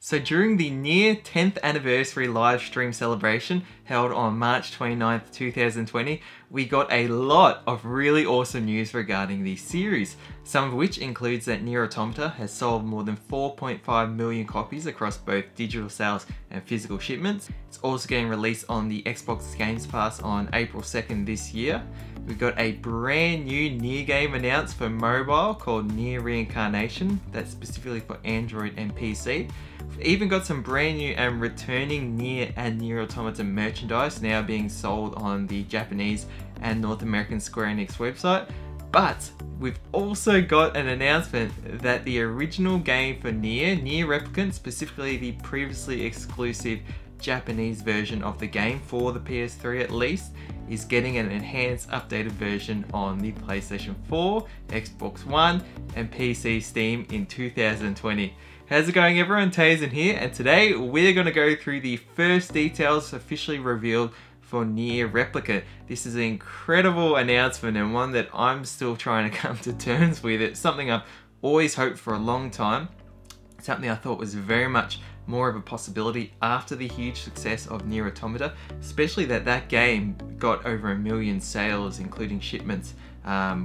So during the NieR 10th anniversary live stream celebration held on March 29th, 2020, we got a lot of really awesome news regarding the series, some of which includes that NieR Automata has sold more than 4.5 million copies across both digital sales and physical shipments. It's also getting released on the Xbox Games Pass on April 2nd this year. We've got a brand new NieR game announced for mobile called NieR Reincarnation, that's specifically for Android and PC. We've even got some brand new and returning NieR and NieR Automata merchandise now being sold on the Japanese and North American Square Enix website. But we've also got an announcement that the original game for NieR Replicant, specifically the previously exclusive Japanese version of the game for the PS3 at least, is getting an enhanced updated version on the PlayStation 4, Xbox One and PC Steam in 2020. How's it going everyone? Tazen here, and today we're going to go through the first details officially revealed for NieR Replicant. This is an incredible announcement and one that I'm still trying to come to terms with. It's something I've always hoped for a long time. Something I thought was very much more of a possibility after the huge success of NieR Automata, especially that game got over 1 million sales, including shipments,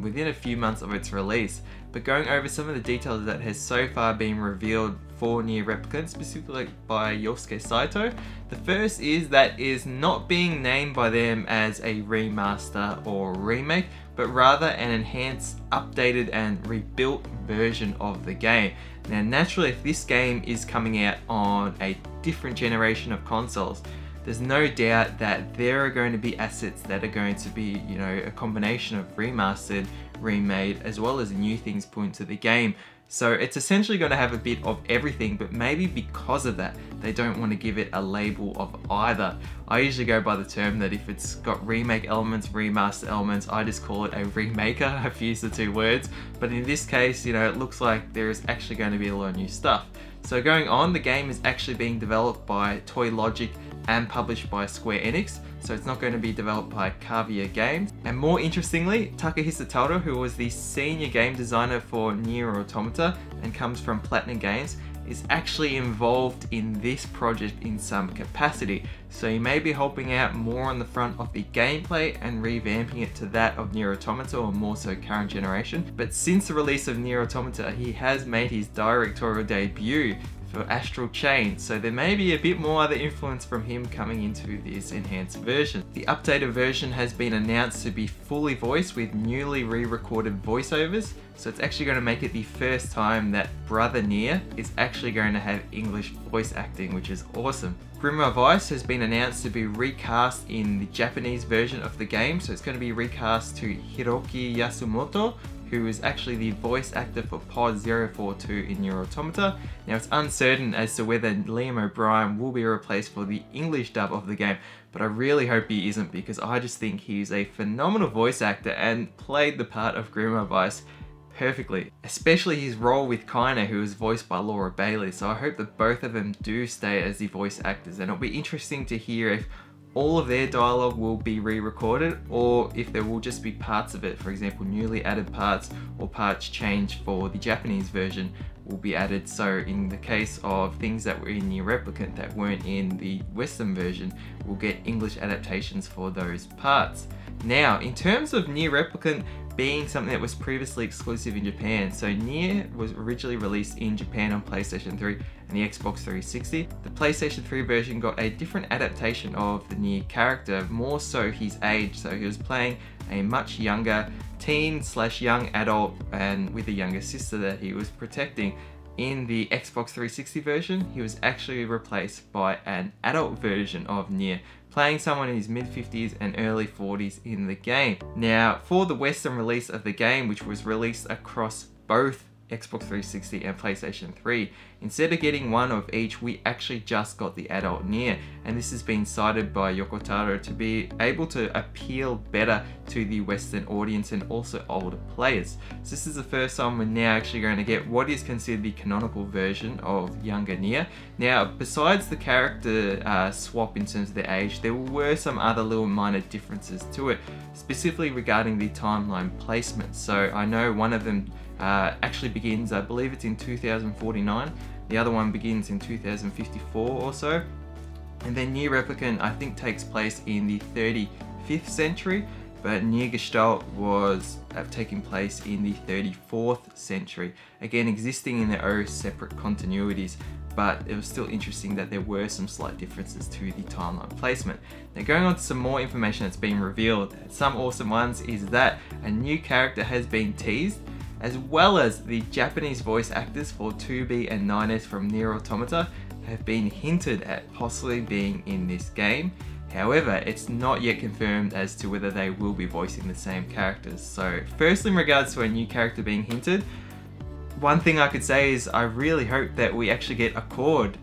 within a few months of its release. But going over some of the details that has so far been revealed for NieR Replicant, specifically by Yosuke Saito. The first is that is not being named by them as a remaster or remake, but rather an enhanced, updated and rebuilt version of the game. Now naturally, if this game is coming out on a different generation of consoles, there's no doubt that there are going to be assets that are going to be, you know, a combination of remastered, remade, as well as new things put into the game. So it's essentially going to have a bit of everything, but maybe because of that, they don't want to give it a label of either. I usually go by the term that if it's got remake elements, remaster elements, I just call it a remaker. I've used the two words, but in this case, you know, it looks like there is actually going to be a lot of new stuff. So going on, the game is actually being developed by Toy Logic and published by Square Enix, so it's not going to be developed by Kavia Games. And more interestingly, Takahisa Taro, who was the senior game designer for NieR Automata and comes from Platinum Games, is actually involved in this project in some capacity. So he may be helping out more on the front of the gameplay and revamping it to that of NieR Automata, or more so current generation. But since the release of NieR Automata, he has made his directorial debut for Astral Chain, so there may be a bit more other influence from him coming into this enhanced version. The updated version has been announced to be fully voiced with newly re-recorded voiceovers, so it's actually going to make it the first time that Brother NieR is actually going to have English voice acting, which is awesome. Grimoire Weiss has been announced to be recast in the Japanese version of the game, so it's going to be recast to Hiroki Yasumoto, who is actually the voice actor for Pod 042 in NieR Automata. Now it's uncertain as to whether Liam O'Brien will be replaced for the English dub of the game, but I really hope he isn't, because I just think he's a phenomenal voice actor and played the part of Grimoire Weiss perfectly, especially his role with Kaina, who is voiced by Laura Bailey. So I hope that both of them do stay as the voice actors, and it'll be interesting to hear if all of their dialogue will be re-recorded, or if there will just be parts of it, for example newly added parts or parts changed for the Japanese version will be added. So in the case of things that were in NieR Replicant that weren't in the Western version, we'll get English adaptations for those parts. Now in terms of NieR Replicant being something that was previously exclusive in Japan, so NieR was originally released in Japan on PlayStation 3 and the Xbox 360. The PlayStation 3 version got a different adaptation of the NieR character, more so his age, so he was playing a much younger teen/young adult and with a younger sister that he was protecting. In the Xbox 360 version, he was actually replaced by an adult version of NieR, playing someone in his mid-50s and early 40s in the game. Now, for the Western release of the game, which was released across both Xbox 360 and PlayStation 3, instead of getting one of each, we actually just got the adult NieR, and this has been cited by Yoko Taro to be able to appeal better to the Western audience and also older players. So this is the first time we're now actually going to get what is considered the canonical version of younger NieR. Now, besides the character swap in terms of their age, there were some other little minor differences to it, specifically regarding the timeline placement. So I know one of them actually begins, I believe it's in 2049, The other one begins in 2054 or so. And then NieR Replicant, I think, takes place in the 35th century, but NieR Gestalt was taking place in the 34th century. Again, existing in their own separate continuities, but it was still interesting that there were some slight differences to the timeline placement. Now, going on to some more information that's been revealed, some awesome ones is that a new character has been teased, as well as the Japanese voice actors for 2B and 9S from NieR Automata have been hinted at possibly being in this game. However, it's not yet confirmed as to whether they will be voicing the same characters. So firstly, in regards to a new character being hinted, one thing I could say is I really hope that we actually get Accord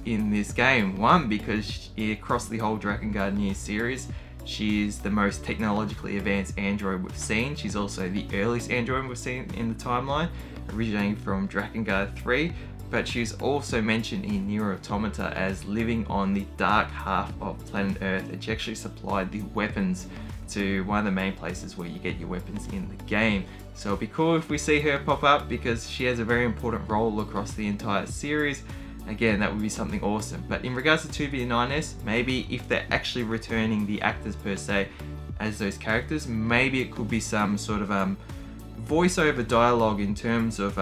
in this game. One, because across the whole Drakengard NieR series, she is the most technologically advanced android we've seen. She's also the earliest android we've seen in the timeline, originating from Drakengard 3. But she's also mentioned in NieR Automata as living on the dark half of planet Earth, and she actually supplied the weapons to one of the main places where you get your weapons in the game. So it'll be cool if we see her pop up, because she has a very important role across the entire series. Again, that would be something awesome. But in regards to 2B and 9S, maybe if they're actually returning the actors per se as those characters, maybe it could be some sort of voiceover dialogue in terms of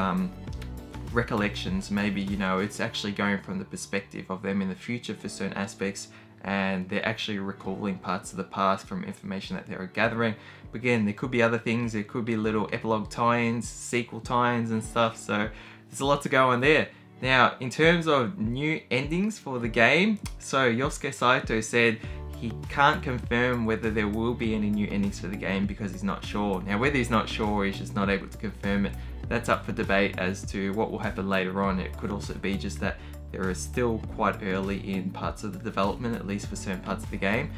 recollections. Maybe, you know, it's actually going from the perspective of them in the future for certain aspects, and they're actually recalling parts of the past from information that they're gathering. But again, there could be other things. There could be little epilogue tie-ins, sequel tie-ins and stuff, so there's a lot to go on there. Now, in terms of new endings for the game, so Yosuke Saito said he can't confirm whether there will be any new endings for the game because he's not sure. Now, whether he's not sure or he's just not able to confirm it, that's up for debate as to what will happen later on. It could also be just that there is still quite early in parts of the development, at least for certain parts of the game.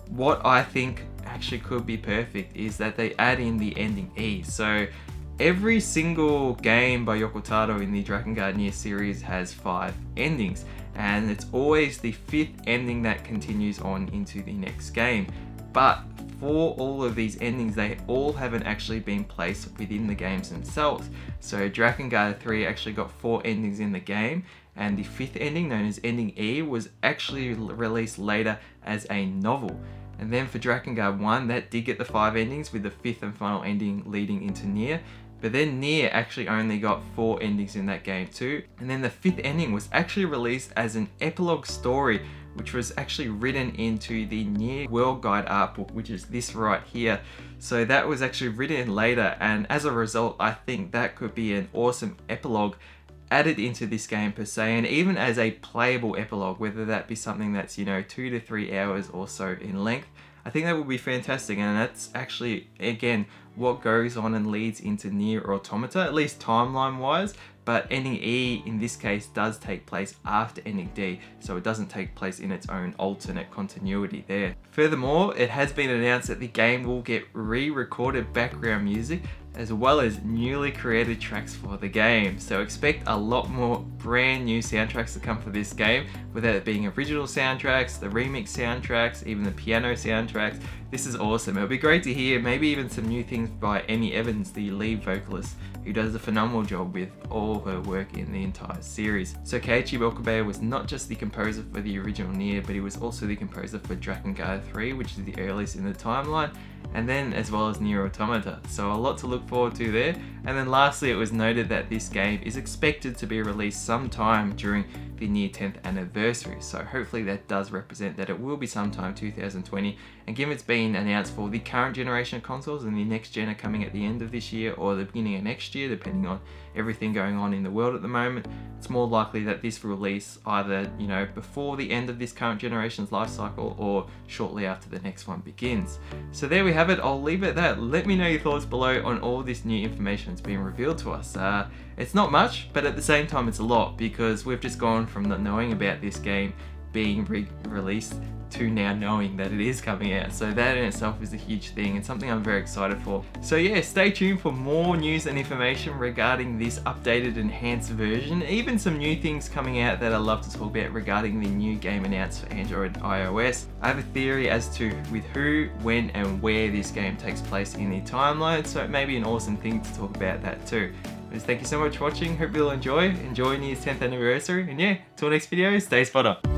What I think actually could be perfect is that they add in the ending E. So every single game by Yoko Taro in the Drakengard NieR series has 5 endings, and it's always the 5th ending that continues on into the next game. But for all of these endings, they all haven't actually been placed within the games themselves. So Drakengard 3 actually got 4 endings in the game, and the 5th ending, known as Ending E, was actually released later as a novel. And then for Drakengard 1, that did get the 5 endings, with the 5th and final ending leading into NieR. But then NieR actually only got 4 endings in that game too. And then the 5th ending was actually released as an epilogue story, which was actually written into the NieR World Guide art book, which is this right here. So that was actually written later, and as a result, I think that could be an awesome epilogue added into this game per se, and even as a playable epilogue, whether that be something that's, you know, 2 to 3 hours or so in length. I think that would be fantastic, and that's actually, again, what goes on and leads into NieR Automata, at least timeline wise. But ending E in this case does take place after ending D, so it doesn't take place in its own alternate continuity there. Furthermore, it has been announced that the game will get re-recorded background music as well as newly created tracks for the game. So expect a lot more brand new soundtracks to come for this game, whether it being original soundtracks, the remix soundtracks, even the piano soundtracks. This is awesome. It'll be great to hear maybe even some new things by Amy Evans, the lead vocalist, who does a phenomenal job with all her work in the entire series. So Keiichi Okabe was not just the composer for the original NieR, but he was also the composer for Drakengard 3, which is the earliest in the timeline, and then as well as NieR Automata. So a lot to look forward to there. And then lastly, it was noted that this game is expected to be released sometime during the NieR 10th anniversary. So hopefully that does represent that it will be sometime 2020. And given it's been announced for the current generation of consoles and the next gen are coming at the end of this year or the beginning of next year, depending on everything going on in the world at the moment, it's more likely that this release either, you know, before the end of this current generation's life cycle or shortly after the next one begins. So there we have it. I'll leave it at that. Let me know your thoughts below on all this new information that's being revealed to us. It's not much, but at the same time it's a lot, because we've just gone from not knowing about this game being released to now knowing that it is coming out. So that in itself is a huge thing and something I'm very excited for. So yeah, stay tuned for more news and information regarding this updated enhanced version, even some new things coming out that I love to talk about regarding the new game announced for Android and iOS. I have a theory as to with who, when and where this game takes place in the timeline, so it may be an awesome thing to talk about that too. Thank you so much for watching. Hope you'll enjoy NieR's 10th anniversary. And yeah, till next video, stay spot on.